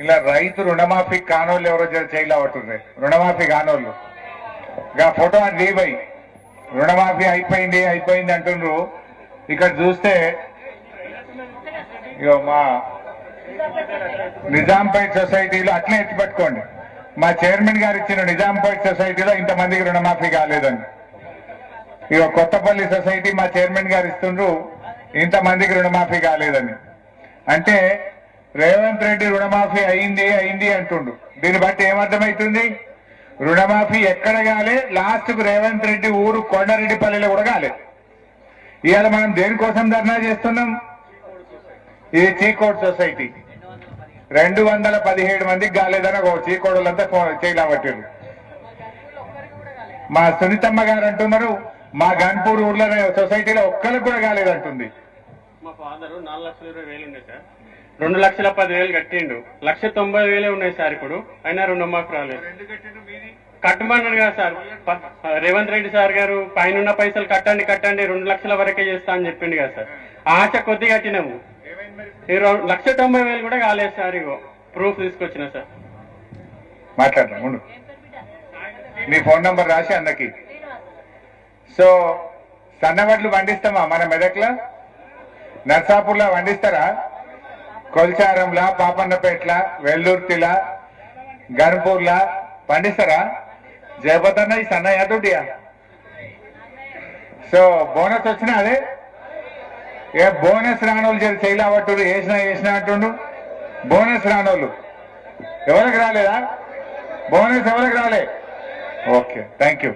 ఇలా రైతు రుణమాఫీ కానోళ్ళు ఎవరో చేయలే పట్టుర్రే, రుణమాఫీ కానోళ్ళు గా ఫోటో అని దీబై రుణమాఫీ అయిపోయింది అయిపోయింది అంటుండ్రు. ఇక్కడ చూస్తే ఇగో మా నిజాంపేట్ సొసైటీలో అట్లే ఎత్తి పెట్టుకోండి, మా చైర్మన్ గారు ఇచ్చిన నిజాంపేట్ సొసైటీలో ఇంతమందికి రుణమాఫీ కాలేదండి. ఇగో కొత్తపల్లి సొసైటీ మా చైర్మన్ గారు ఇస్తుండ్రు, ఇంతమందికి రుణమాఫీ కాలేదని. అంటే రేవంత్ రెడ్డి రుణమాఫీ అయింది అయింది అంటుండు. దీన్ని బట్టి ఏమర్థమవుతుంది? రుణమాఫీ ఎక్కడ కాలే, లాస్ట్ కు రేవంత్ రెడ్డి ఊరు కొండారెడ్డిపల్లిలో కూడా కాలే. ఇవాళ మనం దేనికోసం ధర్నా చేస్తున్నాం? ఇది చీకోట్ సొసైటీ 217 మందికి కాలేదని ఒక చీకోడులంతా చేయలేబట్టారు. మా సునీతమ్మ గారు అంటున్నారు మా గన్పూర్ ఊర్లో సొసైటీలో ఒక్కరికి కూడా కాలేదంటుంది. మా ఫాదర్ 4,20,000 ఉండే సార్, 2,10,000 కట్టిండు, 1,90,000 ఉన్నాయి సార్. ఇప్పుడు అయినా రుణమాఫీ రాలేదు. కట్టమన్నాడు కదా సార్ రేవంత్ రెడ్డి సార్ గారు, పైన పైసలు కట్టండి కట్టండి 2 లక్షల వరకే చేస్తా అని చెప్పిండు కదా సార్. ఆశ కొద్ది కట్టినాము, 1,90,000 కూడా కాలేదు సార్. ఇగో ప్రూఫ్ తీసుకొచ్చిన సార్. మాట్లాడరా ఉండు, నీ ఫోన్ నంబర్ రాసి అందరికి. సో సన్నవడ్లు పండిస్తామా మన మెదక్లో? నర్సాపూర్లో పండిస్తారా? కొల్చారంలా, పాపన్నపేట్ల, వెల్లూర్తిలా, గన్పూర్లా పండిస్తారా? జయపతన్న ఈ సన్నయ్య దుడ్డియా? సో బోనస్ వచ్చినా అదే ఏ బోనస్ రానోళ్ళు చేయలేవట్టు వేసినా అంటుండు. బోనస్ రానోళ్ళు ఎవరికి రాలేదా? బోనస్ ఎవరికి రాలే? Okay, thank you.